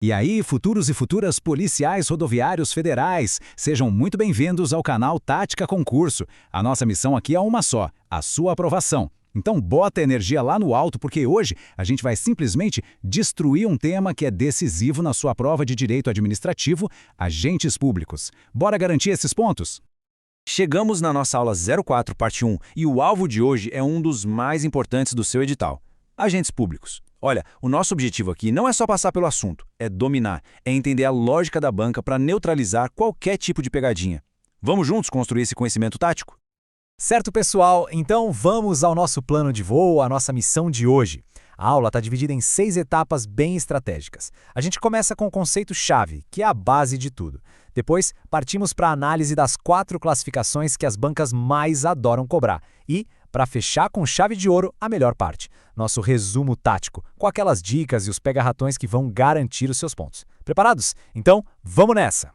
E aí, futuros e futuras policiais rodoviários federais, sejam muito bem-vindos ao canal Tática Concurso. A nossa missão aqui é uma só, a sua aprovação. Então bota a energia lá no alto, porque hoje a gente vai simplesmente destruir um tema que é decisivo na sua prova de direito administrativo, agentes públicos. Bora garantir esses pontos? Chegamos na nossa aula 04, parte 1, e o alvo de hoje é um dos mais importantes do seu edital: agentes públicos. Olha, o nosso objetivo aqui não é só passar pelo assunto, é dominar, é entender a lógica da banca para neutralizar qualquer tipo de pegadinha. Vamos juntos construir esse conhecimento tático? Certo, pessoal? Então vamos ao nosso plano de voo, à nossa missão de hoje. A aula está dividida em 6 etapas bem estratégicas. A gente começa com o conceito-chave, que é a base de tudo. Depois, partimos para a análise das 4 classificações que as bancas mais adoram cobrar. E, para fechar com chave de ouro, a melhor parte, nosso resumo tático, com aquelas dicas e os pega-ratões que vão garantir os seus pontos. Preparados? Então, vamos nessa!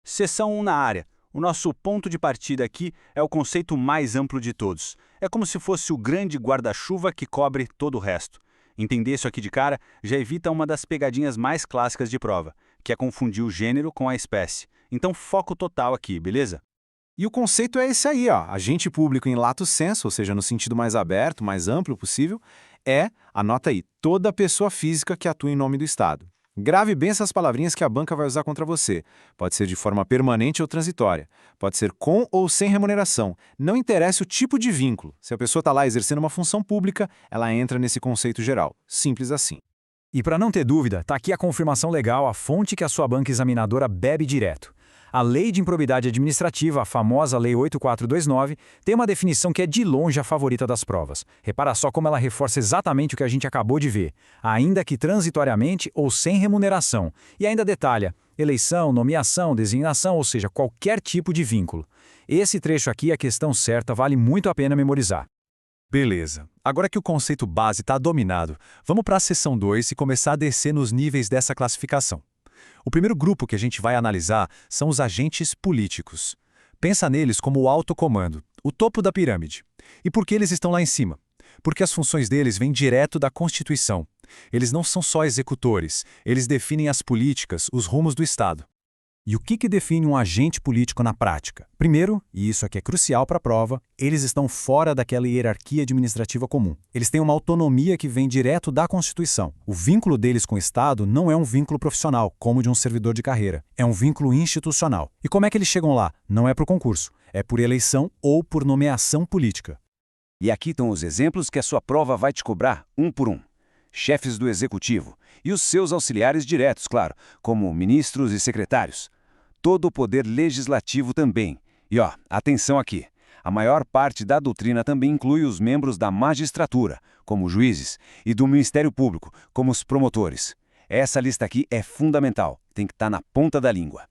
Seção 1 na área. O nosso ponto de partida aqui é o conceito mais amplo de todos. É como se fosse o grande guarda-chuva que cobre todo o resto. Entender isso aqui de cara já evita uma das pegadinhas mais clássicas de prova, que é confundir o gênero com a espécie. Então foco total aqui, beleza? E o conceito é esse aí, ó. Agente público em lato sensu, ou seja, no sentido mais aberto, mais amplo possível, anota aí, toda pessoa física que atua em nome do Estado. Grave bem essas palavrinhas que a banca vai usar contra você. Pode ser de forma permanente ou transitória. Pode ser com ou sem remuneração. Não interessa o tipo de vínculo. Se a pessoa está lá exercendo uma função pública, ela entra nesse conceito geral. Simples assim. E para não ter dúvida, tá aqui a confirmação legal, a fonte que a sua banca examinadora bebe direto. A Lei de Improbidade Administrativa, a famosa Lei 8429, tem uma definição que é de longe a favorita das provas. Repara só como ela reforça exatamente o que a gente acabou de ver, ainda que transitoriamente ou sem remuneração. E ainda detalha, eleição, nomeação, designação, ou seja, qualquer tipo de vínculo. Esse trecho aqui, a questão certa, vale muito a pena memorizar. Beleza. Agora que o conceito base está dominado, vamos para a seção 2 e começar a descer nos níveis dessa classificação. O primeiro grupo que a gente vai analisar são os agentes políticos. Pensa neles como o alto comando, o topo da pirâmide. E por que eles estão lá em cima? Porque as funções deles vêm direto da Constituição. Eles não são só executores, eles definem as políticas, os rumos do Estado. E o que define um agente político na prática? Primeiro, e isso aqui é crucial para a prova, eles estão fora daquela hierarquia administrativa comum. Eles têm uma autonomia que vem direto da Constituição. O vínculo deles com o Estado não é um vínculo profissional, como de um servidor de carreira. É um vínculo institucional. E como é que eles chegam lá? Não é por concurso. É por eleição ou por nomeação política. E aqui estão os exemplos que a sua prova vai te cobrar, um por um. Chefes do Executivo e os seus auxiliares diretos, claro, como ministros e secretários. Todo o poder legislativo também. E atenção aqui, a maior parte da doutrina também inclui os membros da magistratura, como juízes, e do Ministério Público, como os promotores. Essa lista aqui é fundamental, tem que estar na ponta da língua.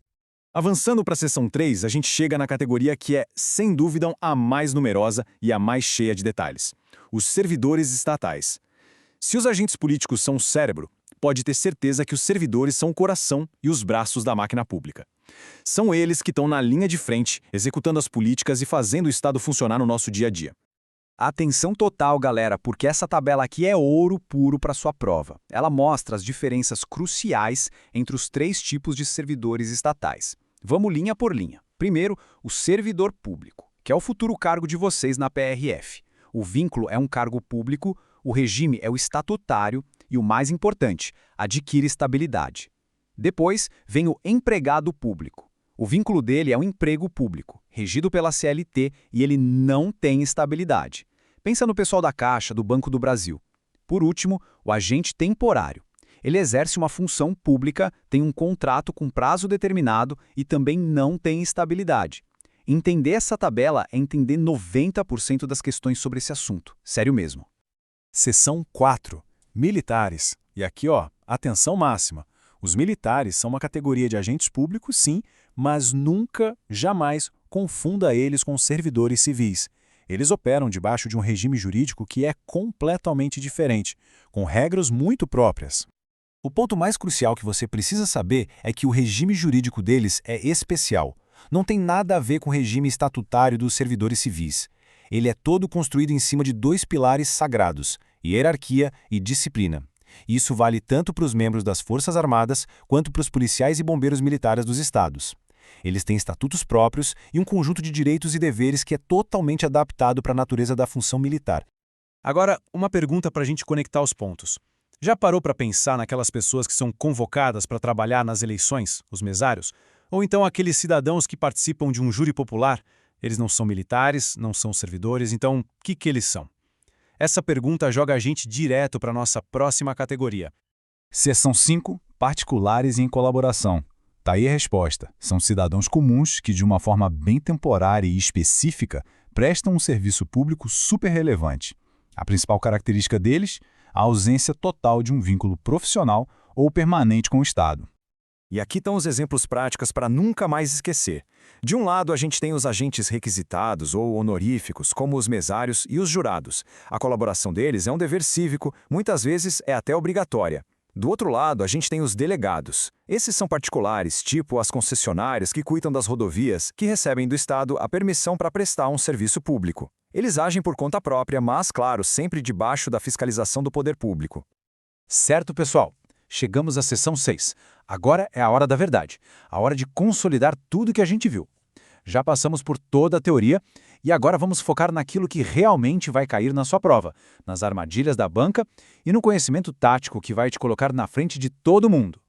Avançando para a seção 3, a gente chega na categoria que é, sem dúvida, a mais numerosa e a mais cheia de detalhes: os servidores estatais. Se os agentes políticos são o cérebro, pode ter certeza que os servidores são o coração e os braços da máquina pública. São eles que estão na linha de frente, executando as políticas e fazendo o Estado funcionar no nosso dia a dia. Atenção total, galera, porque essa tabela aqui é ouro puro para sua prova. Ela mostra as diferenças cruciais entre os 3 tipos de servidores estatais. Vamos linha por linha. Primeiro, o servidor público, que é o futuro cargo de vocês na PRF. O vínculo é um cargo público, o regime é o estatutário e, o mais importante, adquire estabilidade. Depois vem o empregado público. O vínculo dele é um emprego público, regido pela CLT, e ele não tem estabilidade. Pensa no pessoal da Caixa, do Banco do Brasil. Por último, o agente temporário. Ele exerce uma função pública, tem um contrato com prazo determinado e também não tem estabilidade. Entender essa tabela é entender 90% das questões sobre esse assunto. Sério mesmo. Seção 4. Militares. E aqui, atenção máxima. Os militares são uma categoria de agentes públicos, sim, mas nunca, jamais, confunda eles com servidores civis. Eles operam debaixo de um regime jurídico que é completamente diferente, com regras muito próprias. O ponto mais crucial que você precisa saber é que o regime jurídico deles é especial. Não tem nada a ver com o regime estatutário dos servidores civis. Ele é todo construído em cima de 2 pilares sagrados: hierarquia e disciplina. Isso vale tanto para os membros das Forças Armadas quanto para os policiais e bombeiros militares dos estados. Eles têm estatutos próprios e um conjunto de direitos e deveres que é totalmente adaptado para a natureza da função militar. Agora, uma pergunta para a gente conectar os pontos. Já parou para pensar naquelas pessoas que são convocadas para trabalhar nas eleições, os mesários? Ou então aqueles cidadãos que participam de um júri popular? Eles não são militares, não são servidores, então o que eles são? Essa pergunta joga a gente direto para a nossa próxima categoria. Seção 5. Particulares e em colaboração. Tá aí a resposta. São cidadãos comuns que, de uma forma bem temporária e específica, prestam um serviço público super relevante. A principal característica deles? A ausência total de um vínculo profissional ou permanente com o Estado. E aqui estão os exemplos práticos para nunca mais esquecer. De um lado, a gente tem os agentes requisitados ou honoríficos, como os mesários e os jurados. A colaboração deles é um dever cívico, muitas vezes é até obrigatória. Do outro lado, a gente tem os delegados. Esses são particulares, tipo as concessionárias que cuidam das rodovias, que recebem do Estado a permissão para prestar um serviço público. Eles agem por conta própria, mas, claro, sempre debaixo da fiscalização do poder público. Certo, pessoal? Chegamos à seção 6. Agora é a hora da verdade, a hora de consolidar tudo que a gente viu. Já passamos por toda a teoria e agora vamos focar naquilo que realmente vai cair na sua prova, nas armadilhas da banca e no conhecimento tático que vai te colocar na frente de todo mundo.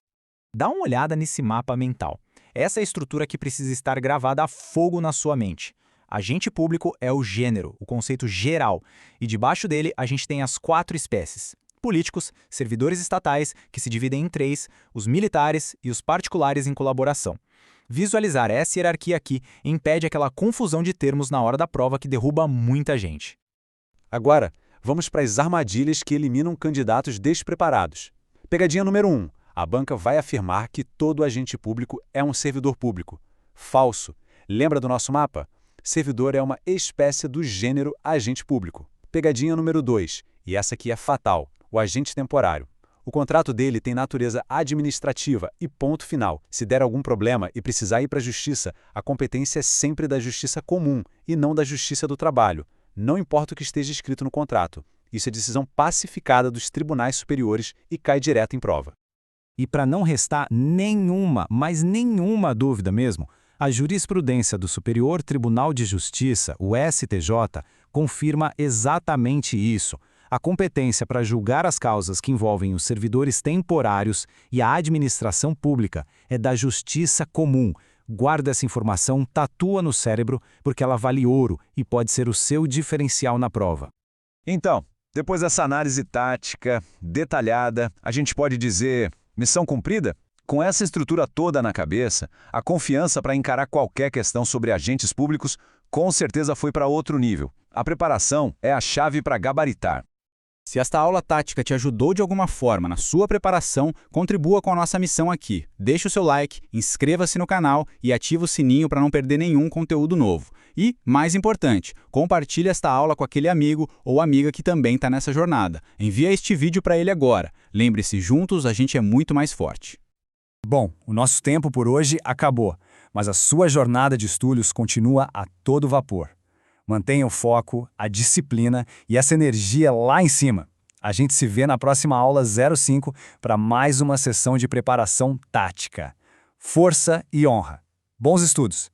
Dá uma olhada nesse mapa mental. Essa é a estrutura que precisa estar gravada a fogo na sua mente. Agente público é o gênero, o conceito geral, e debaixo dele a gente tem as 4 espécies. Políticos, servidores estatais, que se dividem em 3, os militares e os particulares em colaboração. Visualizar essa hierarquia aqui impede aquela confusão de termos na hora da prova que derruba muita gente. Agora, vamos para as armadilhas que eliminam candidatos despreparados. Pegadinha número 1. A banca vai afirmar que todo agente público é um servidor público. Falso. Lembra do nosso mapa? Servidor é uma espécie do gênero agente público. Pegadinha número 2. E essa aqui é fatal. O agente temporário. O contrato dele tem natureza administrativa e ponto final. Se der algum problema e precisar ir para a justiça, a competência é sempre da justiça comum e não da justiça do trabalho. Não importa o que esteja escrito no contrato. Isso é decisão pacificada dos tribunais superiores e cai direto em prova. E para não restar nenhuma, mas nenhuma dúvida mesmo, a jurisprudência do Superior Tribunal de Justiça, o STJ, confirma exatamente isso. A competência para julgar as causas que envolvem os servidores temporários e a administração pública é da justiça comum. Guarda essa informação, tatua no cérebro, porque ela vale ouro e pode ser o seu diferencial na prova. Então, depois dessa análise tática, detalhada, a gente pode dizer: missão cumprida? Com essa estrutura toda na cabeça, a confiança para encarar qualquer questão sobre agentes públicos com certeza foi para outro nível. A preparação é a chave para gabaritar. Se esta aula tática te ajudou de alguma forma na sua preparação, contribua com a nossa missão aqui. Deixe o seu like, inscreva-se no canal e ative o sininho para não perder nenhum conteúdo novo. E, mais importante, compartilhe esta aula com aquele amigo ou amiga que também está nessa jornada. Envie este vídeo para ele agora. Lembre-se, juntos a gente é muito mais forte. Bom, o nosso tempo por hoje acabou, mas a sua jornada de estudos continua a todo vapor. Mantenha o foco, a disciplina e essa energia lá em cima. A gente se vê na próxima aula 05 para mais uma sessão de preparação tática. Força e honra. Bons estudos!